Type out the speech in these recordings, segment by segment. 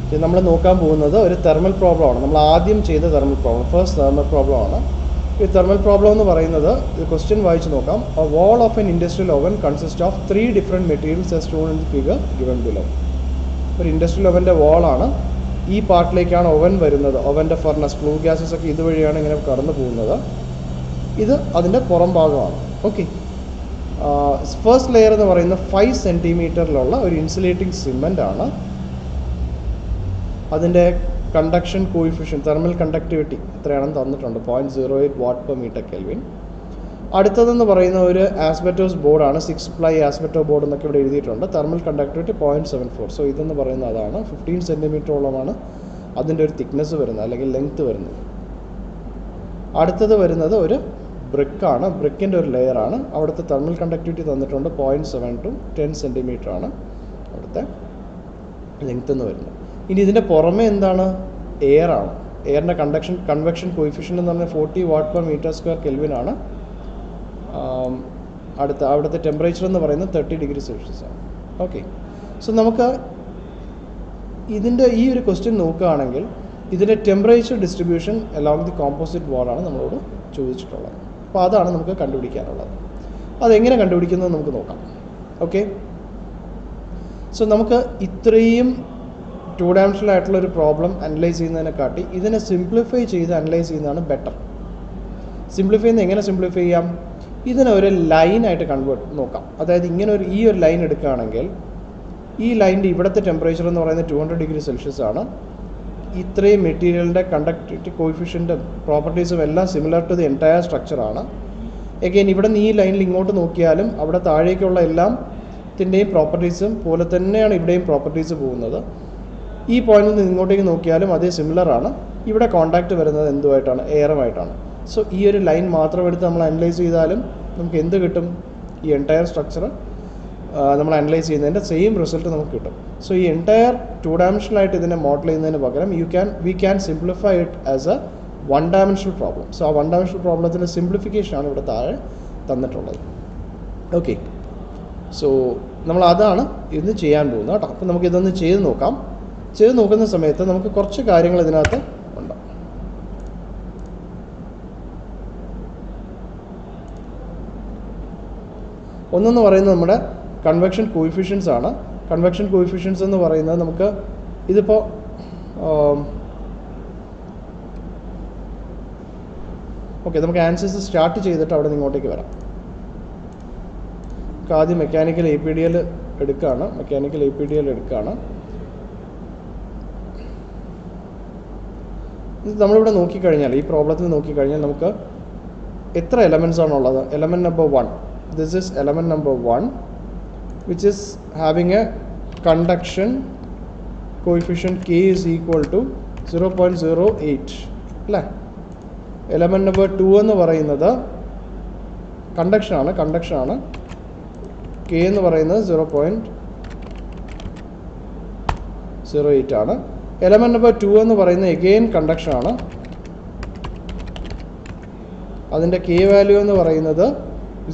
ഇത് നമ്മൾ നോക്കാൻ പോകുന്നത് ഒരു തെർമൽ പ്രോബ്ലമാണ്. നമ്മൾ ആദ്യം ചെയ്ത തെർമൽ പ്രോബ്ലം, ഫസ്റ്റ് തെർമൽ പ്രോബ്ലമാണ്. ഈ തെർമൽ പ്രോബ്ലം എന്ന് പറയുന്നത്, ഇത് ക്വസ്റ്റ്യൻ വായിച്ച് നോക്കാം. A wall of an industrial oven consist of 3 different materials as shown in the figure given below. ഒരു ഇൻഡസ്ട്രിയൽ ഓവൻ്റെ വാളാണ്. ഈ പാർട്ടിലേക്കാണ് ഓവൻ വരുന്നത്. ഓവൻ്റെ ഫർണസ്, ഫ്ലൂ ഗ്യാസസ് ഒക്കെ ഇതുവഴിയാണ് ഇങ്ങനെ കടന്നു പോകുന്നത്. ഇത് അതിൻ്റെ പുറം ഭാഗമാണ്. ഓക്കെ, ഫസ്റ്റ് ലെയർ എന്ന് പറയുന്നത് 5 സെൻറ്റിമീറ്ററിലുള്ള ഒരു ഇൻസുലേറ്റിംഗ് സിമെൻ്റ് ആണ്. അതിൻ്റെ കണ്ടക്ഷൻ കോയിഫിഷ്യൻ, തെർമൽ കണ്ടക്ടിവിറ്റി എത്രയാണെന്ന് തന്നിട്ടുണ്ട്, 0.08 വാട്ട് പെർ മീറ്റർ കെൽവിൻ. അടുത്തതെന്ന് പറയുന്ന ഒരു ആസ്ബറ്റോസ് ബോർഡാണ്, 6 പ്ലൈ ആസ്ബറ്റോ ബോർഡ് എന്നൊക്കെ ഇവിടെ എഴുതിയിട്ടുണ്ട്. Thermal conductivity 0.74. സോ ഇതെന്ന് പറയുന്നത് അതാണ്. 15 സെൻറ്റിമീറ്ററോളമാണ് അതിൻ്റെ ഒരു തിക്നെസ് വരുന്നത്, അല്ലെങ്കിൽ ലെങ്ത്ത് വരുന്നത്. അടുത്തത് വരുന്നത് ഒരു ബ്രിക്കാണ്, ബ്രിക്കിൻ്റെ ഒരു ലെയറാണ്. അവിടുത്തെ തെർമൽ കണ്ടക്ടിവിറ്റി തന്നിട്ടുണ്ട് 0.7 to 10 സെൻറ്റിമീറ്റർ ആണ് അവിടുത്തെ ലെങ്ത്ത് എന്ന് വരുന്നത്. ഇനി ഇതിൻ്റെ പുറമെ എന്താണ്? എയറാണ്. എയറിൻ്റെ കൺവെക്ഷൻ കോയിഫിഷ്യൻ്റ് എന്ന് പറഞ്ഞാൽ 40 വാട്ട് പെർ മീറ്റർ സ്ക്വയർ കെൽവിനാണ്. അവിടുത്തെ ടെമ്പറേച്ചർ എന്ന് പറയുന്നത് 30 ഡിഗ്രി സെൽഷ്യസ് ആണ്. ഓക്കെ, സോ നമുക്ക് ഇതിൻ്റെ ഈ ഒരു ക്വസ്റ്റ്യൻ നോക്കുകയാണെങ്കിൽ ഇതിൻ്റെ temperature distribution along the composite വാളാണ് നമ്മളോട് ചോദിച്ചിട്ടുള്ളത്. അപ്പോൾ അതാണ് നമുക്ക് കണ്ടുപിടിക്കാനുള്ളത്. അതെങ്ങനെ കണ്ടുപിടിക്കുന്നത് നമുക്ക് നോക്കാം. ഓക്കെ, സോ നമുക്ക് ഇത്രയും 2 ഡയമെൻഷണൽ ആയിട്ടുള്ളൊരു പ്രോബ്ലം അനലൈസ് ചെയ്യുന്നതിനെക്കാട്ടി ഇതിനെ സിംപ്ലിഫൈ ചെയ്ത് അനലൈസ് ചെയ്യുന്നതാണ് ബെറ്റർ. സിംപ്ലിഫൈ ചെയ്യുന്നത് എങ്ങനെ സിംപ്ലിഫൈ ചെയ്യാം? ഇതിനെ ഒരു ലൈനായിട്ട് നോക്കാം. അതായത് ഇങ്ങനെ ഈ ഒരു ലൈൻ എടുക്കുകയാണെങ്കിൽ ഈ ലൈനിൻ്റെ ഇവിടുത്തെ ടെമ്പറേച്ചർ എന്ന് പറയുന്നത് 200 ഡിഗ്രി സെൽഷ്യസ് ആണ്. ഇത്രയും മെറ്റീരിയലിൻ്റെ കണ്ടക്ടിവിറ്റി കോയിഫിഷ്യൻ്റും പ്രോപ്പർട്ടീസും എല്ലാം സിമിലർ ടു ദി എൻറ്റയർ സ്ട്രക്ചറാണ്. എഗെയിൻ ഇവിടെ നിന്ന് ഈ ലൈനിൽ ഇങ്ങോട്ട് നോക്കിയാലും അവിടെ താഴേക്കുള്ള എല്ലാത്തിൻ്റെയും പ്രോപ്പർട്ടീസും പോലെ തന്നെയാണ് ഇവിടെയും പ്രോപ്പർട്ടീസ് പോകുന്നത്. ഈ പോയിന്റിൽ നിന്ന് ഇങ്ങോട്ടേക്ക് നോക്കിയാലും അതേ സിമിലറാണ്. ഇവിടെ കോണ്ടാക്റ്റ് വരുന്നത് എന്തുമായിട്ടാണ്? എയറുമായിട്ടാണ്. സോ ഈ ഒരു ലൈൻ മാത്രം എടുത്ത് നമ്മൾ അനലൈസ് ചെയ്താലും നമുക്ക് എന്ത് കിട്ടും? ഈ എൻറ്റയർ സ്ട്രക്ചർ നമ്മൾ അനലൈസ് ചെയ്യുന്നതിൻ്റെ സെയിം റിസൾട്ട് നമുക്ക് കിട്ടും. സോ ഈ എൻറ്റയർ 2 ഡയമെൻഷണലായിട്ട് ഇതിനെ മോഡൽ ചെയ്യുന്നതിന് പകരം we can simplify it as A 1 dimensional problem. So ആ 1 ഡയമെൻഷണൽ പ്രോബ്ലത്തിൻ്റെ സിംപ്ലിഫിക്കേഷനാണ് ഇവിടെ താഴെ തന്നിട്ടുള്ളത്. ഓക്കെ, സോ നമ്മൾ അതാണ് ഇന്ന് ചെയ്യാൻ പോകുന്നത് കേട്ടോ. അപ്പോൾ നമുക്കിതൊന്ന് ചെയ്ത് നോക്കാം. ചെയ്ത് നോക്കുന്ന സമയത്ത് നമുക്ക് കുറച്ച് കാര്യങ്ങൾ ഇതിനകത്ത് ഉണ്ട്. ഒന്നെന്ന് പറയുന്നത് നമ്മുടെ കൺവെക്ഷൻ കോയിഫിഷ്യൻസ് ആണ്. കൺവെക്ഷൻ കോയിഫിഷ്യൻസ് എന്ന് പറയുന്നത് നമുക്ക് ഇതിപ്പോൾ ഓക്കെ, നമുക്ക് ആൻസേഴ്സ് സ്റ്റാർട്ട് ചെയ്തിട്ട് അവിടെ നിന്ന് ഇങ്ങോട്ടേക്ക് വരാം. നമുക്ക് ആദ്യം മെക്കാനിക്കൽ APDL എടുക്കുകയാണ്. ഇത് നമ്മളിവിടെ നോക്കിക്കഴിഞ്ഞാൽ, ഈ പ്രോബ്ലത്തിൽ നോക്കിക്കഴിഞ്ഞാൽ നമുക്ക് എത്ര എലമെൻറ്റ്സ് ആണുള്ളത്? Element number 1, this is element number 1 which is having a conduction coefficient K is equal to 0.08 അല്ലേ? എലമെൻറ്റ് നമ്പർ 2 എന്ന് പറയുന്നത് കണ്ടക്ഷനാണ്. K എന്ന് പറയുന്നത് 0.08 ആണ്. എലമെൻറ്റ് നമ്പർ 2 എന്ന് പറയുന്നത് എഗെയിൻ കണ്ടക്ഷനാണ്. അതിൻ്റെ K വാല്യൂ എന്ന് പറയുന്നത്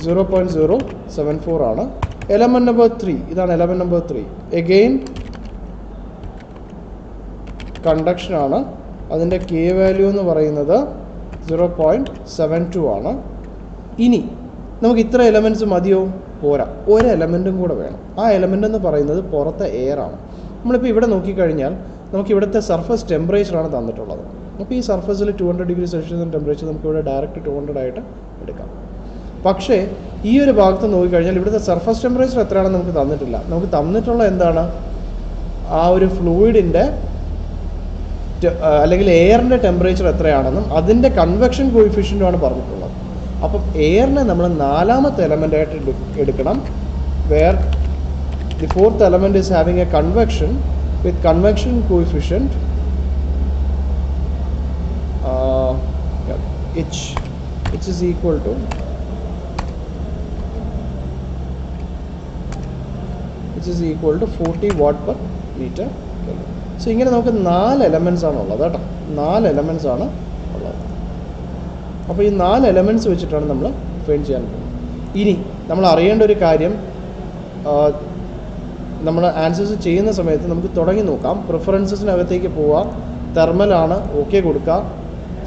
0.074 ആണ്. എലമെൻറ്റ് നമ്പർ 3, ഇതാണ് എലമെൻറ്റ് നമ്പർ 3, എഗെയിൻ കണ്ടക്ഷനാണ്. അതിൻ്റെ K വാല്യൂ എന്ന് പറയുന്നത് 0.72 ആണ്. ഇനി നമുക്ക് ഇത്ര എലമെൻറ്റ്സ് മതിയോ? പോരാ, ഒരു എലമെൻറ്റും കൂടെ വേണം. ആ എലമെൻ്റ് എന്ന് പറയുന്നത് പുറത്തെ എയറാണ്. നമ്മളിപ്പോൾ ഇവിടെ നോക്കിക്കഴിഞ്ഞാൽ നമുക്ക് ഇവിടുത്തെ സർഫസ് ടെമ്പറേച്ചറാണ് തന്നിട്ടുള്ളത്. അപ്പോൾ ഈ സർഫസിൽ 200 ഡിഗ്രി സെൽഷ്യസ് ടെമ്പറേച്ചർ നമുക്ക് ഇവിടെ ഡയറക്റ്റ് 200 ആയിട്ട് എടുക്കാം. പക്ഷേ ഈ ഒരു ഭാഗത്ത് നോക്കിക്കഴിഞ്ഞാൽ ഇവിടുത്തെ സർഫസ് ടെമ്പറേച്ചർ എത്രയാണെന്ന് നമുക്ക് തന്നിട്ടില്ല. നമുക്ക് തന്നിട്ടുള്ള എന്താണ്? ആ ഒരു ഫ്ലൂയിഡിൻ്റെ അല്ലെങ്കിൽ എയറിൻ്റെ ടെമ്പറേച്ചർ എത്രയാണെന്നും അതിൻ്റെ കൺവെക്ഷൻ കോയിഫിഷ്യൻ്റുമാണ് പറഞ്ഞിട്ടുള്ളത്. അപ്പം എയറിനെ നമ്മൾ 4ാമത്തെ എലമെൻ്റായിട്ട് എടുക്കണം. Where the 4th element is having a convection with convection coefficient H, which is equal to which is equal to 40 watt per meter Kelvin. So ഇങ്ങനെ നമുക്ക് 4 എലമെൻറ്റ്സ് ആണ് ഉള്ളത് കേട്ടോ. 4 എലമെൻറ്റ്സ് ആണ് ഉള്ളത്. അപ്പോൾ ഈ 4 എലമെൻറ്റ്സ് വെച്ചിട്ടാണ് നമ്മൾ ഡിഫൈൻ ചെയ്യാൻ പോകുന്നത്. ഇനി നമ്മൾ അറിയേണ്ട ഒരു കാര്യം, നമ്മൾ ആൻസേഴ്സ് ചെയ്യുന്ന സമയത്ത് നമുക്ക് തുടങ്ങി നോക്കാം. പ്രിഫറൻസസിനകത്തേക്ക് പോവുക, തെർമലാണ് ഓക്കെ കൊടുക്കുക.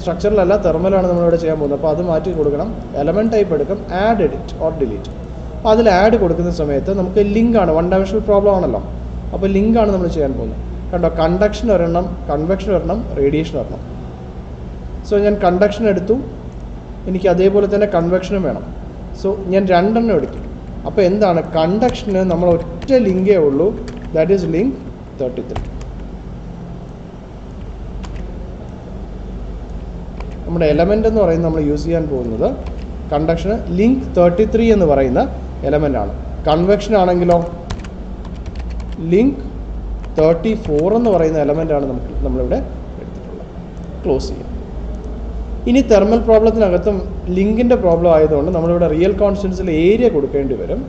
സ്ട്രക്ചറിലല്ല, തെർമലാണ് നമ്മളിവിടെ ചെയ്യാൻ പോകുന്നത്. അപ്പോൾ അത് മാറ്റി കൊടുക്കണം. എലമെൻറ്റ് ടൈപ്പ് എടുക്കും, ആഡ് എഡിറ്റ് ഓർ ഡിലീറ്റ്. അപ്പോൾ അതിൽ ആഡ് കൊടുക്കുന്ന സമയത്ത് നമുക്ക് ലിങ്കാണ്, വൺ ഡയമെൻഷണൽ പ്രോബ്ലം ആണല്ലോ. അപ്പോൾ ലിങ്കാണ് നമ്മൾ ചെയ്യാൻ പോകുന്നത്. കണ്ടോ, കണ്ടക്ഷൻ ഒരെണ്ണം, കൺവെക്ഷൻ ഒരെണ്ണം, റേഡിയേഷൻ ഒരെണ്ണം. സോ ഞാൻ കണ്ടക്ഷൻ എടുത്തു, എനിക്ക് അതേപോലെ തന്നെ കൺവെക്ഷനും വേണം. സോ ഞാൻ രണ്ടെണ്ണം എടുക്കും. അപ്പോൾ എന്താണ്, കണ്ടക്ഷന് നമ്മൾ ഒറ്റ ലിങ്കേ ഉള്ളൂ, ദാറ്റ് ഈസ് ലിങ്ക് 33. നമ്മുടെ എലമെൻ്റ് എന്ന് പറയുന്നത് നമ്മൾ യൂസ് ചെയ്യാൻ പോകുന്നത് കണ്ടക്ഷന് ലിങ്ക് 33 എന്ന് പറയുന്ന എലമെൻ്റ് ആണ്. കൺവെക്ഷൻ ആണെങ്കിലോ ലിങ്ക് 34 എന്ന് പറയുന്ന എലമെൻ്റ് ആണ് നമ്മളിവിടെ എടുത്തിട്ടുള്ളത്. ക്ലോസ് ചെയ്യാം. ഇനി തെർമൽ പ്രോബ്ലത്തിനകത്തും ലിങ്കിൻ്റെ പ്രോബ്ലം ആയതുകൊണ്ട് നമ്മളിവിടെ റിയൽ കോൺസ്റ്റൻസിൽ ഏരിയ കൊടുക്കേണ്ടി വരും.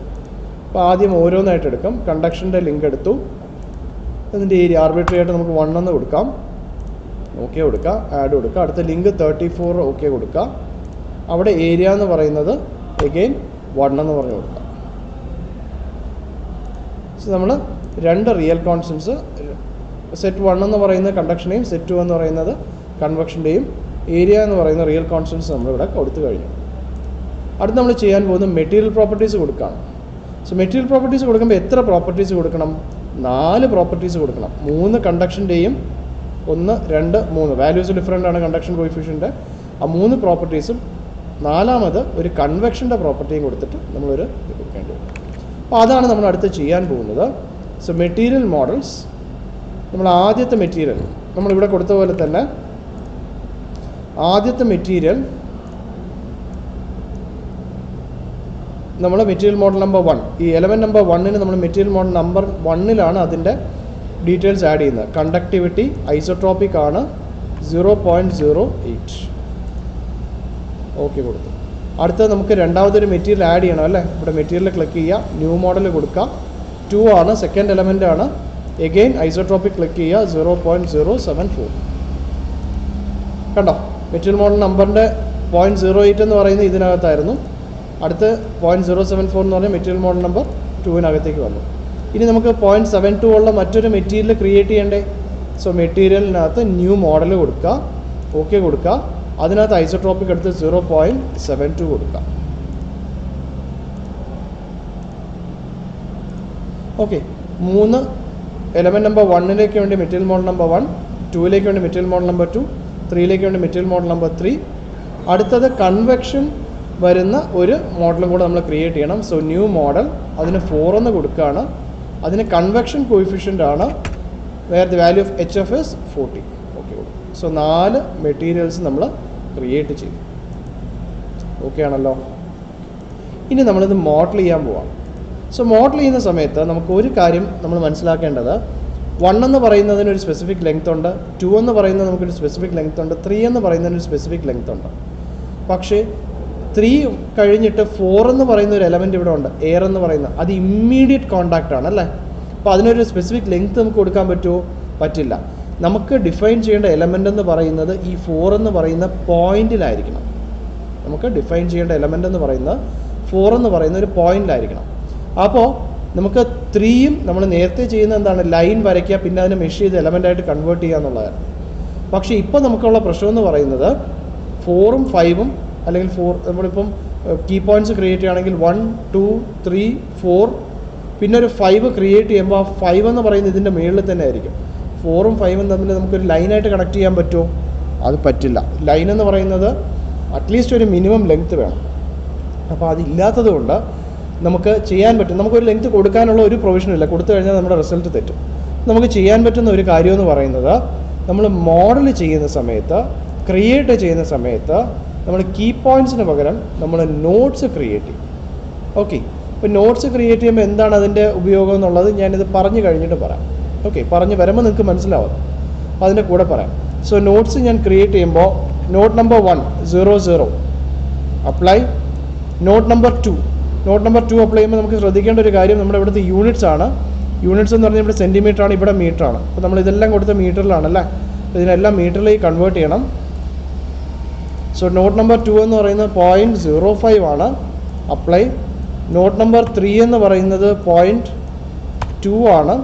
അപ്പോൾ ആദ്യം ഓരോന്നായിട്ട് എടുക്കാം. കണ്ടക്ഷൻ്റെ ലിങ്ക് എടുത്തു, അതിൻ്റെ ഏരിയ ആർബിട്രറി ആയിട്ട് നമുക്ക് 1 എന്ന് കൊടുക്കാം. ഓക്കെ കൊടുക്കുക, ആഡ് കൊടുക്കുക. അടുത്ത ലിങ്ക് 34 ഓക്കെ കൊടുക്കുക. അവിടെ ഏരിയ എന്ന് പറയുന്നത് എഗെയിൻ 1 എന്ന് പറഞ്ഞു കൊടുക്കുക. സോ നമ്മൾ രണ്ട് റിയൽ കോൺസ്റ്റൻസ്, സെറ്റ് 1 എന്ന് പറയുന്നത് കണ്ടക്ഷൻ്റെയും സെറ്റ് 2 എന്ന് പറയുന്നത് കൺവെക്ഷൻ്റെയും ഏരിയ എന്ന് പറയുന്ന റിയൽ കോൺസ്റ്റൻസ് നമ്മളിവിടെ കൊടുത്തു കഴിഞ്ഞു. അടുത്ത് നമ്മൾ ചെയ്യാൻ പോകുന്നത് മെറ്റീരിയൽ പ്രോപ്പർട്ടീസ് കൊടുക്കുകയാണ്. സോ മെറ്റീരിയൽ പ്രോപ്പർട്ടീസ് കൊടുക്കുമ്പോൾ എത്ര പ്രോപ്പർട്ടീസ് കൊടുക്കണം? 4 പ്രോപ്പർട്ടീസ് കൊടുക്കണം. 3 കണ്ടക്ഷൻ്റെയും 1, 2, 3 വാല്യൂസ് ഡിഫറൻ്റ് ആണ് കണ്ടക്ഷൻ കോയിഫിഷ്യൻ്റ്. ആ 3 പ്രോപ്പർട്ടീസും 4ാമത് ഒരു കൺവെക്ഷൻ്റെ പ്രോപ്പർട്ടിയും കൊടുത്തിട്ട് നമ്മളൊരു ഇത് കൊടുക്കേണ്ടി വരും. അപ്പോൾ അതാണ് നമ്മൾ അടുത്ത് ചെയ്യാൻ പോകുന്നത്. സോ മെറ്റീരിയൽ മോഡൽസ്, നമ്മൾ ആദ്യത്തെ മെറ്റീരിയൽ നമ്മളിവിടെ കൊടുത്ത പോലെ തന്നെ ആദ്യത്തെ മെറ്റീരിയൽ നമ്മൾ മെറ്റീരിയൽ മോഡൽ നമ്പർ 1, ഈ എലമെൻറ്റ് നമ്പർ 1ന് നമ്മൾ മെറ്റീരിയൽ മോഡൽ നമ്പർ 1ലാണ് അതിൻ്റെ ഡീറ്റെയിൽസ് ആഡ് ചെയ്യുന്നത്. കണ്ടക്ടിവിറ്റി ഐസോട്രോപ്പിക് ആണ്, 0.08 ഓക്കെ കൊടുത്തു. അടുത്തത് നമുക്ക് രണ്ടാമതൊരു മെറ്റീരിയൽ ആഡ് ചെയ്യണം അല്ലേ. ഇവിടെ മെറ്റീരിയൽ ക്ലിക്ക് ചെയ്യുക, ന്യൂ മോഡൽ കൊടുക്കുക. 2 ആണ്, സെക്കൻഡ് എലമെൻ്റ് ആണ്. എഗെയിൻ ഐസോട്രോപ്പിക് ക്ലിക്ക് ചെയ്യുക, 0.074. കണ്ടോ, മെറ്റീരിയൽ മോഡൽ നമ്പറിൻ്റെ 0.08 എന്ന് പറയുന്നത് ഇതിനകത്തായിരുന്നു. അടുത്ത് 0.074 എന്ന് പറഞ്ഞാൽ മെറ്റീരിയൽ മോഡൽ നമ്പർ 2-നകത്തേക്ക് വന്നു. ഇനി നമുക്ക് 0.72 ഉള്ള മറ്റൊരു മെറ്റീരിയൽ ക്രിയേറ്റ് ചെയ്യണ്ടേ. സോ മെറ്റീരിയലിനകത്ത് ന്യൂ മോഡൽ കൊടുക്കുക, ഓക്കെ കൊടുക്കുക. അതിനകത്ത് ഐസോട്രോപ്പിക് എടുത്ത് 0.72 കൊടുക്കുക. ഓക്കെ, 3 എലമെൻറ്റ് നമ്പർ 1ലേക്ക് വേണ്ടി മെറ്റീരിയൽ മോഡൽ നമ്പർ 1, 2ലേക്ക് വേണ്ടി മെറ്റീരിയൽ മോഡൽ നമ്പർ 2, 3ലേക്ക് വേണ്ടി മെറ്റീരിയൽ മോഡൽ നമ്പർ 3. അടുത്തത് കൺവെക്ഷൻ വരുന്ന ഒരു മോഡലും കൂടെ നമ്മൾ ക്രിയേറ്റ് ചെയ്യണം. സോ ന്യൂ മോഡൽ, അതിന് 4 എന്ന് കൊടുക്കുകയാണ്. അതിന് കൺവെക്ഷൻ കോയിഫിഷ്യൻ്റ് ആണ്, where the value of HF is 40. Okay കൊടുക്കും. സോ 4 മെറ്റീരിയൽസ് നമ്മൾ ക്രിയേറ്റ് ചെയ്തു. ഓക്കെ ആണല്ലോ. ഇനി നമ്മളിത് മോഡൽ ചെയ്യാൻ പോവാം. സോ മോഡൽ ചെയ്യുന്ന സമയത്ത് നമുക്ക് ഒരു കാര്യം നമ്മൾ മനസ്സിലാക്കേണ്ടത്, 1 എന്ന് പറയുന്നതിന് ഒരു സ്പെസിഫിക് ലെങ്ത് ഉണ്ട്, 2 എന്ന് പറയുന്നത് നമുക്കൊരു സ്പെസിഫിക് ലെങ്ത് ഉണ്ട്, 3 എന്ന് പറയുന്നതിന് ഒരു സ്പെസിഫിക് ലെങ്ത് ഉണ്ട്. പക്ഷേ 3 കഴിഞ്ഞിട്ട് 4 എന്ന് പറയുന്ന ഒരു എലമെൻറ്റ് ഇവിടെ ഉണ്ട്, എയർ എന്ന് പറയുന്നത്. അത് ഇമ്മീഡിയറ്റ് കോൺടാക്റ്റ് ആണ് അല്ലേ. അപ്പോൾ അതിനൊരു സ്പെസിഫിക് ലെങ്ത് നമുക്ക് കൊടുക്കാൻ പറ്റുമോ? പറ്റില്ല. നമുക്ക് ഡിഫൈൻ ചെയ്യേണ്ട എലമെൻ്റ് എന്ന് പറയുന്നത് ഈ 4 എന്ന് പറയുന്ന പോയിന്റിലായിരിക്കണം. നമുക്ക് ഡിഫൈൻ ചെയ്യേണ്ട എലമെൻ്റ് എന്ന് പറയുന്നത് 4 എന്ന് പറയുന്ന ഒരു പോയിന്റിലായിരിക്കണം. അപ്പോൾ നമുക്ക് 3യും നമ്മൾ നേരത്തെ ചെയ്യുന്ന എന്താണ്, ലൈൻ വരയ്ക്കുക, പിന്നെ അതിനെ മെഷ് ചെയ്ത് എലമെൻ്റായിട്ട് കൺവേർട്ട് ചെയ്യുക എന്നുള്ളതാണ്. പക്ഷേ ഇപ്പോൾ നമുക്കുള്ള പ്രശ്നം എന്ന് പറയുന്നത് 4ഉം 5ഉം അല്ലെങ്കിൽ 4 നമ്മളിപ്പം കീ പോയിൻറ്റ്സ് ക്രിയേറ്റ് ചെയ്യുകയാണെങ്കിൽ 1, 2, 3, 4 പിന്നെ ഒരു 5 ക്രിയേറ്റ് ചെയ്യുമ്പോൾ ആ 5 എന്ന് പറയുന്നത് ഇതിൻ്റെ മുകളിൽ തന്നെ ആയിരിക്കും. 4ഉം 5ഉം തമ്മിൽ നമുക്കൊരു ലൈനായിട്ട് കണക്ട് ചെയ്യാൻ പറ്റുമോ? അത് പറ്റില്ല. ലൈൻ എന്ന് പറയുന്നത് അറ്റ്ലീസ്റ്റ് ഒരു മിനിമം ലെങ്ത്ത് വേണം. അപ്പോൾ അതില്ലാത്തത് കൊണ്ട് നമുക്ക് ചെയ്യാൻ പറ്റും, നമുക്കൊരു ലെങ്ത്ത് കൊടുക്കാനുള്ള ഒരു പ്രൊവിഷനില്ല. കൊടുത്തു കഴിഞ്ഞാൽ നമ്മുടെ റിസൾട്ട് തെറ്റും. നമുക്ക് ചെയ്യാൻ പറ്റുന്ന ഒരു കാര്യമെന്ന് പറയുന്നത്, നമ്മൾ മോഡൽ ചെയ്യുന്ന സമയത്ത്, ക്രിയേറ്റ് ചെയ്യുന്ന സമയത്ത് നമ്മൾ കീ പോയിൻറ്റ്സിന് പകരം നമ്മൾ നോട്ട്സ് ക്രിയേറ്റ് ചെയ്യും. ഓക്കെ, ഇപ്പോൾ നോട്ട്സ് ക്രിയേറ്റ് ചെയ്യുമ്പോൾ എന്താണ് അതിൻ്റെ ഉപയോഗം എന്നുള്ളത് ഞാനിത് പറഞ്ഞു കഴിഞ്ഞിട്ട് പറയാം. ഓക്കെ, പറഞ്ഞു വരുമ്പോൾ നിങ്ങൾക്ക് മനസ്സിലാവും. അപ്പോൾ അതിൻ്റെ കൂടെ പറയാം. സോ നോട്ട്സ് ഞാൻ ക്രിയേറ്റ് ചെയ്യുമ്പോൾ not number 1 00 apply. Not number 2 apply ചെയ്യുമ്പോൾ നമുക്ക് ശ്രദ്ധിക്കേണ്ട ഒരു കാര്യം, നമ്മുടെ ഇവിടുത്തെ യൂണിറ്റ്സ് ആണ്. യൂണിറ്റ്സ് എന്ന് പറഞ്ഞാൽ ഇവിടെ സെൻറ്റിമീറ്റർ ആണ്, ഇവിടെ മീറ്റർ ആണ്. അപ്പോൾ നമ്മൾ ഇതെല്ലാം കൊടുത്ത മീറ്ററിലാണല്ലേ. ഇതിനെല്ലാം മീറ്ററിലേക്ക് കൺവേർട്ട് ചെയ്യണം. സോ നോട്ട് നമ്പർ 2 എന്ന് പറയുന്നത് 0.05 ആണ്. അപ്ലൈ. നോട്ട് നമ്പർ 3 എന്ന് പറയുന്നത് 0.2 2 ആണ്.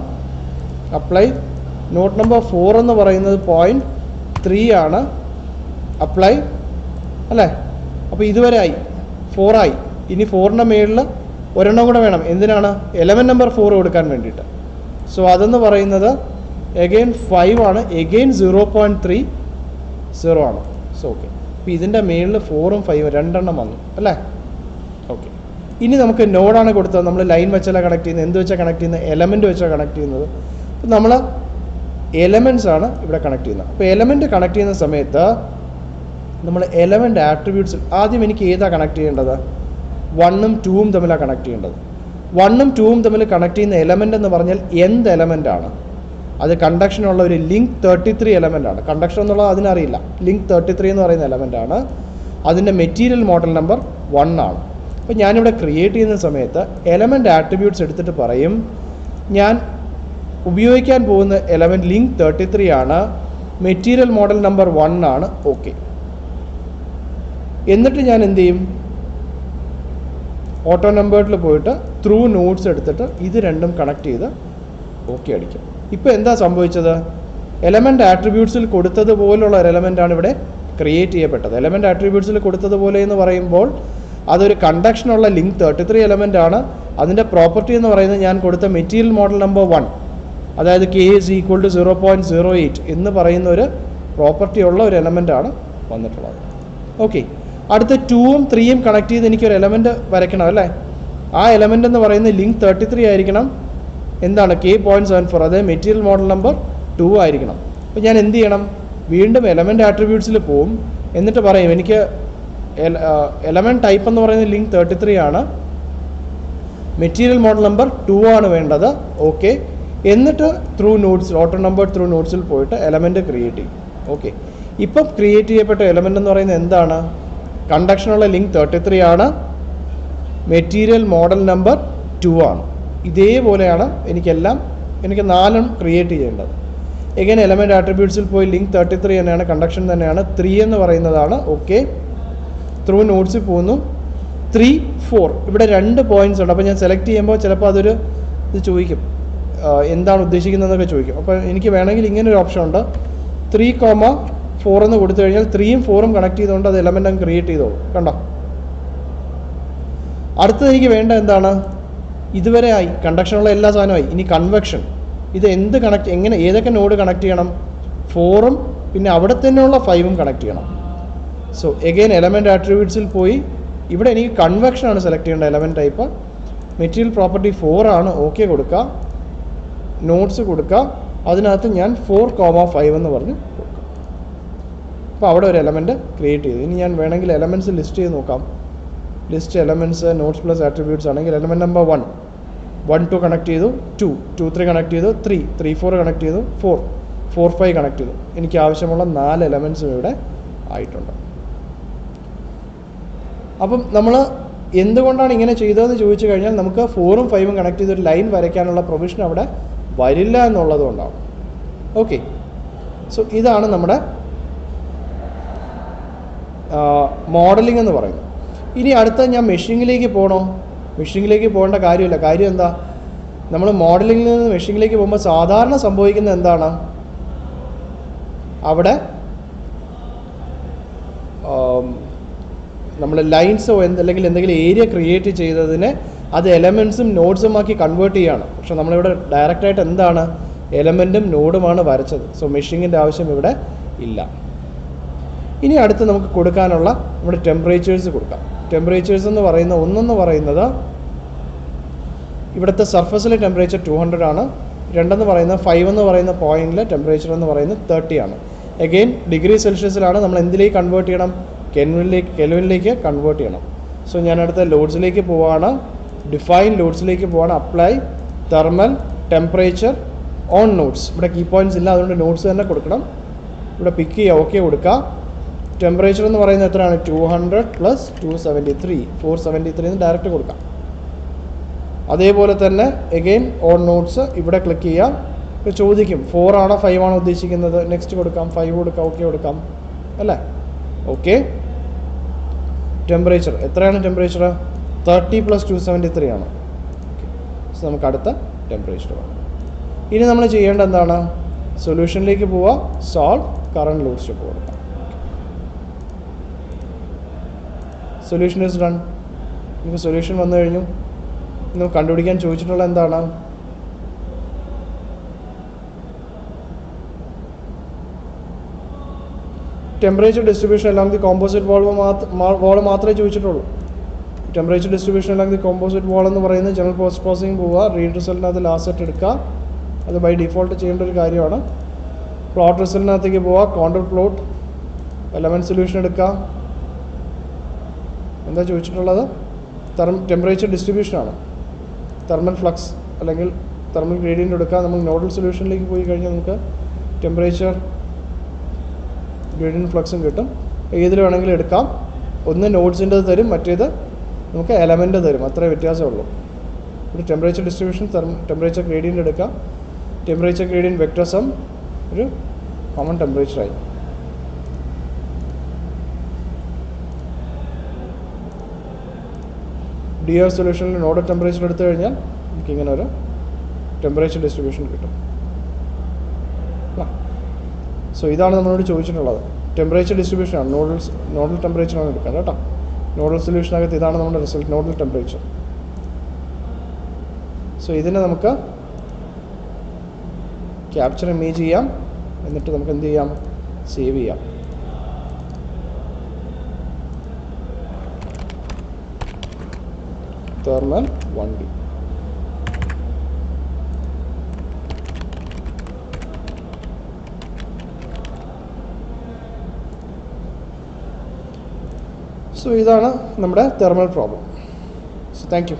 അപ്ലൈ. നോഡ് നമ്പർ 4 എന്ന് പറയുന്നത് 0.3 ആണ്. അപ്ലൈ അല്ലേ? അപ്പോൾ ഇതുവരെ ആയി, 4 ആയി. ഇനി 4ൻ്റെ മേളിൽ ഒരെണ്ണം കൂടെ വേണം. എന്തിനാണ്? എലമെൻറ്റ് നമ്പർ 4 കൊടുക്കാൻ വേണ്ടിയിട്ട്. സോ അതെന്ന് പറയുന്നത് എഗെയിൻ 5 ആണ്. എഗെയിൻ 0.30 ആണ്. So okay. അപ്പോൾ ഇതിൻ്റെ മേളിൽ 4ഉം 5ഉം രണ്ടെണ്ണം വന്നു അല്ലേ? ഓക്കെ. ഇനി നമുക്ക് നോഡാണ് കൊടുത്തത്. നമ്മൾ ലൈൻ വെച്ചല്ല കണക്ട് ചെയ്യുന്നത്. എന്ത് വെച്ചാൽ കണക്ട് ചെയ്യുന്നത്? എലമെൻറ്റ് വെച്ചാണ് കണക്ട് ചെയ്യുന്നത്. അപ്പോൾ നമ്മൾ എലമെൻറ്റ്സ് ആണ് ഇവിടെ കണക്ട് ചെയ്യുന്നത്. അപ്പോൾ എലമെൻറ്റ് കണക്ട് ചെയ്യുന്ന സമയത്ത് നമ്മൾ എലമെൻറ്റ് ആട്രിബ്യൂട്ട്സ് ആദ്യം എനിക്ക് ഏതാണ് കണക്ട് ചെയ്യേണ്ടത്? 1ഉം 2ഉം തമ്മിലാണ് കണക്ട് ചെയ്യേണ്ടത്. 1ഉം 2ഉം തമ്മിൽ കണക്ട് ചെയ്യുന്ന എലമെൻ്റ് എന്ന് പറഞ്ഞാൽ എന്ത് എലമെൻ്റാണ്? അത് കണ്ടക്ഷനുള്ള ഒരു ലിങ്ക് 33 എലമെൻ്റ് ആണ്. കണ്ടക്ഷൻ എന്നുള്ളത് അതിനറിയില്ല. ലിങ്ക് 33 എന്ന് പറയുന്ന എലമെൻ്റ് ആണ്. അതിൻ്റെ മെറ്റീരിയൽ മോഡൽ നമ്പർ 1 ആണ്. അപ്പോൾ ഞാനിവിടെ ക്രിയേറ്റ് ചെയ്യുന്ന സമയത്ത് എലമെൻറ്റ് ആട്രിബ്യൂട്ട്സ് എടുത്തിട്ട് പറയും, ഞാൻ ഉപയോഗിക്കാൻ പോകുന്ന എലമെൻറ്റ് ലിങ്ക് 33 ആണ്, മെറ്റീരിയൽ മോഡൽ നമ്പർ 1 ആണ്. ഓക്കെ. എന്നിട്ട് ഞാൻ എന്ത് ചെയ്യും? ഓട്ടോ നമ്പേർഡിൽ പോയിട്ട് ത്രൂ നോഡ്സ് എടുത്തിട്ട് ഇത് രണ്ടും കണക്ട് ചെയ്ത് ഓക്കെ അടിക്കും. ഇപ്പോൾ എന്താ സംഭവിച്ചത്? എലമെൻറ്റ് ആട്രിബ്യൂട്ട്സിൽ കൊടുത്തതുപോലുള്ള ഒരു എലമെൻ്റാണ് ഇവിടെ ക്രിയേറ്റ് ചെയ്യപ്പെട്ടത്. എലമെൻറ്റ് ആട്രിബ്യൂട്ട്സിൽ കൊടുത്തതുപോലെ എന്ന് പറയുമ്പോൾ അതൊരു കണ്ടക്ഷനുള്ള ലിങ്ക് 33 എലമെൻ്റ് ആണ്. അതിൻ്റെ പ്രോപ്പർട്ടി എന്ന് പറയുന്നത് ഞാൻ കൊടുത്ത മെറ്റീരിയൽ മോഡൽ നമ്പർ 1, അതായത് k = 0.08 എന്ന് പറയുന്ന ഒരു പ്രോപ്പർട്ടി ഉള്ള ഒരു എലമെൻ്റാണ് വന്നിട്ടുള്ളത്. ഓക്കെ. അടുത്ത 2ഉം 3ഉം കണക്ട് ചെയ്ത് എനിക്കൊരു എലമെൻറ്റ് വരയ്ക്കണം അല്ലേ? ആ എലമെൻ്റ് എന്ന് പറയുന്നത് ലിങ്ക് 33 ആയിരിക്കണം. എന്താണ്? k.74, അതായത് മെറ്റീരിയൽ മോഡൽ നമ്പർ 2 ആയിരിക്കണം. അപ്പോൾ ഞാൻ എന്ത് ചെയ്യണം? വീണ്ടും എലമെൻറ്റ് ആട്രിബ്യൂട്ട്സിൽ പോവും. എന്നിട്ട് പറയും എനിക്ക് എലമെൻറ്റ് ടൈപ്പ് എന്ന് പറയുന്നത് ലിങ്ക് 33 ആണ്, മെറ്റീരിയൽ മോഡൽ നമ്പർ 2 ആണ് വേണ്ടത്. ഓക്കെ. എന്നിട്ട് through nodes, auto number through നോഡ്സിൽ പോയിട്ട് എലമെൻറ്റ് ക്രിയേറ്റ് ചെയ്യും. ഓക്കെ. ഇപ്പം ക്രിയേറ്റ് ചെയ്യപ്പെട്ട എലമെൻ്റ് എന്ന് പറയുന്നത് എന്താണ്? കണ്ടക്ഷനുള്ള ലിങ്ക് 33 ആണ്, മെറ്റീരിയൽ മോഡൽ നമ്പർ 2 ആണ്. ഇതേപോലെയാണ് എനിക്ക് 4 ക്രിയേറ്റ് ചെയ്യേണ്ടത്. എഗൈൻ എലമെൻറ്റ് ആട്രിബ്യൂട്ട്സിൽ പോയി ലിങ്ക് 33 തന്നെയാണ്, കണ്ടക്ഷൻ തന്നെയാണ്. 3 എന്ന് പറയുന്നതാണ്. ഓക്കെ. ത്രൂ നോഡ്സിൽ പോകുന്നു. 3, 4 ഇവിടെ 2 പോയിൻറ്റ്സ് ഉണ്ട്. അപ്പോൾ ഞാൻ സെലക്ട് ചെയ്യുമ്പോൾ ചിലപ്പോൾ അതൊരു ഇത് ചോദിക്കും, എന്താണ് ഉദ്ദേശിക്കുന്നതെന്നൊക്കെ ചോദിക്കും. അപ്പോൾ എനിക്ക് വേണമെങ്കിൽ ഇങ്ങനെ ഒരു ഓപ്ഷൻ ഉണ്ട്. 3,4 എന്ന് കൊടുത്തു കഴിഞ്ഞാൽ 3ഉം 4ഉം കണക്ട് ചെയ്തുകൊണ്ട് അത് എലമെൻ്റ് അങ്ങ് ക്രിയേറ്റ് ചെയ്തോളൂ. കണ്ടോ? അടുത്തത് എനിക്ക് വേണ്ട എന്താണ്? ഇതുവരെ ആയി, കണ്ടക്ഷനുള്ള എല്ലാ സാധനമായി. ഇനി കൺവെക്ഷൻ. ഇത് എങ്ങനെ ഏതൊക്കെ നോഡ് കണക്ട് ചെയ്യണം? 4ഉം പിന്നെ അവിടെ തന്നെയുള്ള 5ഉം കണക്ട് ചെയ്യണം. സോ എഗെയിൻ എലമെൻറ്റ് ആട്രിബ്യൂട്ട്സിൽ പോയി ഇവിടെ എനിക്ക് കൺവെക്ഷനാണ് സെലക്ട് ചെയ്യേണ്ട എലമെൻറ്റ് ടൈപ്പ്. മെറ്റീരിയൽ പ്രോപ്പർട്ടി 4 ആണ്. ഓക്കെ കൊടുക്കുക. നോട്ട്സ് കൊടുക്കുക. അതിനകത്ത് ഞാൻ 4,5 എന്ന് പറഞ്ഞ് കൊടുക്കാം. അപ്പോൾ അവിടെ ഒരു എലമെൻറ്റ് ക്രിയേറ്റ് ചെയ്തു. ഇനി ഞാൻ വേണമെങ്കിൽ എലമെൻറ്റ്സ് ലിസ്റ്റ് ചെയ്ത് നോക്കാം. List elements notes plus attributes ആണെങ്കിൽ എലമെൻറ്റ് നമ്പർ 1, 1, 2 കണക്ട് ചെയ്തു. 2, 2, 3 കണക്ട് ചെയ്തു. 3, 3, 4 കണക്ട് ചെയ്തു. 4, 4, 5 കണക്ട് ചെയ്തു. എനിക്ക് ആവശ്യമുള്ള 4 എലമെൻറ്റ്സും ഇവിടെ ആയിട്ടുണ്ട്. അപ്പം നമ്മൾ എന്തുകൊണ്ടാണ് ഇങ്ങനെ ചെയ്തതെന്ന് ചോദിച്ചു കഴിഞ്ഞാൽ നമുക്ക് 4ഉം 5ഉം കണക്ട് ചെയ്തൊരു ലൈൻ വരയ്ക്കാനുള്ള പ്രൊവിഷൻ അവിടെ വരില്ല എന്നുള്ളത് കൊണ്ടാണ്. ഓക്കെ. സോ ഇതാണ് നമ്മുടെ മോഡലിംഗ് എന്ന് പറയുന്നത്. ഇനി അടുത്ത ഞാൻ മെഷീനിലേക്ക് പോകണോ? മെഷീനിലേക്ക് പോകേണ്ട കാര്യമില്ല. കാര്യം എന്താ? നമ്മൾ മോഡലിംഗിൽ നിന്ന് മെഷീനിലേക്ക് പോകുമ്പോൾ സാധാരണ സംഭവിക്കുന്നത് എന്താണ്? അവിടെ നമ്മൾ ലൈൻസോ അല്ലെങ്കിൽ എന്തെങ്കിലും ഏരിയ ക്രിയേറ്റ് ചെയ്തതിനെ അത് എലമെൻറ്റ്സും നോഡ്സും ആക്കി കൺവേർട്ട് ചെയ്യുകയാണ്. പക്ഷെ നമ്മളിവിടെ ഡയറക്റ്റായിട്ട് എന്താണ്? എലമെൻറ്റും നോഡുമാണ് വരച്ചത്. സോ മെഷീനിൻ്റെ ആവശ്യം ഇവിടെ ഇല്ല. ഇനി അടുത്ത് നമുക്ക് കൊടുക്കാനുള്ള നമ്മുടെ ടെമ്പറേച്ചേഴ്സ് കൊടുക്കാം. ടെമ്പറേച്ചേഴ്സ് എന്ന് പറയുന്ന ഒന്നെന്ന് പറയുന്നത് ഇവിടുത്തെ സർഫസിലെ ടെമ്പറേച്ചർ 200 ആണ്. രണ്ടെന്ന് പറയുന്നത് 5 എന്ന് പറയുന്ന പോയിന്റിലെ ടെമ്പറേച്ചർ എന്ന് പറയുന്നത് 30 ആണ്. അഗെയിൻ ഡിഗ്രി സെൽഷ്യസിലാണ്. നമ്മൾ എന്തിലേക്ക് കൺവേർട്ട് ചെയ്യണം? കെൽവിനിലേക്ക് കൺവേർട്ട് ചെയ്യണം. സോ ഞാൻ അടുത്ത ലോഡ്സിലേക്ക് പോവുകയാണ്. ഡിഫൈൻ ലോഡ്സിലേക്ക് പോവുകയാണ്. Apply thermal temperature on notes. ഇവിടെ കീ പോയിൻറ്റ്സ് ഇല്ല, അതുകൊണ്ട് നോട്ട്സ് തന്നെ കൊടുക്കണം. ഇവിടെ പിക്ക് ചെയ്യുക. ഓക്കെ കൊടുക്കുക. ടെമ്പറേച്ചർ എന്ന് പറയുന്നത് എത്രയാണ്? 200 + 273, 473 എന്ന് ഡയറക്റ്റ് കൊടുക്കാം. അതേപോലെ തന്നെ എഗെയിൻ ഓൺ നോട്ട്സ് ഇവിടെ ക്ലിക്ക് ചെയ്യാം. ഇപ്പോൾ ചോദിക്കും 4 ആണോ 5 ആണോ ഉദ്ദേശിക്കുന്നത്? നെക്സ്റ്റ് കൊടുക്കാം. 5 കൊടുക്കാം. ഓക്കെ കൊടുക്കാം അല്ലേ? ഓക്കെ. ടെമ്പറേച്ചർ എത്രയാണ്? ടെമ്പറേച്ചർ 30 + 273 ആണ്. ഓക്കെ. സോ നമുക്ക് അടുത്ത ടെമ്പറേച്ചർ വേണം. ഇനി നമ്മൾ ചെയ്യേണ്ട എന്താണ്? സൊല്യൂഷനിലേക്ക് പോവുക, സോൾവ്, കറണ്ട് ലൂസ് സ്റ്റെപ്പ് കൊടുക്കുക. Solution is done. നമുക്ക് സൊല്യൂഷൻ വന്നു കഴിഞ്ഞു. നമുക്ക് കണ്ടുപിടിക്കാൻ ചോദിച്ചിട്ടുള്ള എന്താണ്? Temperature distribution along the composite wall മാത്രമേ ചോദിച്ചിട്ടുള്ളൂ. Temperature distribution along the composite wall എന്ന് പറയുന്നത് ജനറൽ പോസ്റ്റ് പ്രോസസ്സിംഗ് പോവുക, റീഡ് റിസൾട്ടിനകത്ത് ലാസ്റ്റ് സെറ്റ് എടുക്കുക. അത് ബൈ ഡിഫോൾട്ട് ചെയ്യേണ്ട ഒരു കാര്യമാണ്. പ്ലോട്ട് റിസൾട്ടിനകത്തേക്ക് പോവുക, കോണ്ടർ പ്ലോട്ട്, എലമെൻറ്റ് സൊല്യൂഷൻ എടുക്കുക. എന്താ ചോദിച്ചിട്ടുള്ളത്? ടെമ്പറേച്ചർ ഡിസ്ട്രിബ്യൂഷനാണ്. തെർമൽ ഫ്ലക്സ് അല്ലെങ്കിൽ തെർമൽ ഗ്രേഡിയൻ്റ് എടുക്കുക. നമ്മൾ നോഡൽ സൊല്യൂഷനിലേക്ക് പോയി കഴിഞ്ഞാൽ നമുക്ക് ടെമ്പറേച്ചർ ഗ്രേഡിയൻ്റ് ഫ്ലക്സും കിട്ടും. ഏതിൽ വേണമെങ്കിലും എടുക്കാം. ഒന്ന് നോഡ്സിൻ്റെ തരും, മറ്റേത് നമുക്ക് എലമെൻ്റ് തരും. അത്രേ വ്യത്യാസമേ ഉള്ളൂ. ഒരു ടെമ്പറേച്ചർ ഡിസ്ട്രിബ്യൂഷൻ, ടെമ്പറേച്ചർ ഗ്രേഡിയൻ്റ് എടുക്കാം. ടെമ്പറേച്ചർ ഗ്രേഡിയൻ്റ് വെക്ടർ സം ഒരു കോമൺ ടെമ്പറേച്ചറായി. ഡി ആർ സൊല്യൂഷനിൽ നോഡൽ ടെമ്പറേച്ചർ എടുത്തു കഴിഞ്ഞാൽ നമുക്കിങ്ങനെ ഒരു ടെമ്പറേച്ചർ ഡിസ്ട്രിബ്യൂഷൻ കിട്ടും. സോ ഇതാണ് നമ്മളോട് ചോദിച്ചിട്ടുള്ളത്. ടെമ്പറേച്ചർ ഡിസ്ട്രിബ്യൂഷനാണ്, നോഡൽ ടെമ്പറേച്ചറാണ് എടുക്കുക കേട്ടോ. നോഡൽ സൊല്യൂഷനകത്ത് ഇതാണ് നമ്മുടെ റിസൾട്ട്, നോഡൽ ടെമ്പറേച്ചർ. സോ ഇതിനെ നമുക്ക് ക്യാപ്ചർ ഇമേജ് ചെയ്യാം. എന്നിട്ട് നമുക്ക് എന്ത് ചെയ്യാം? സേവ് ചെയ്യാം. Thermal 1D. സോ ഇതാണ് നമ്മുടെ thermal problem. So thank you.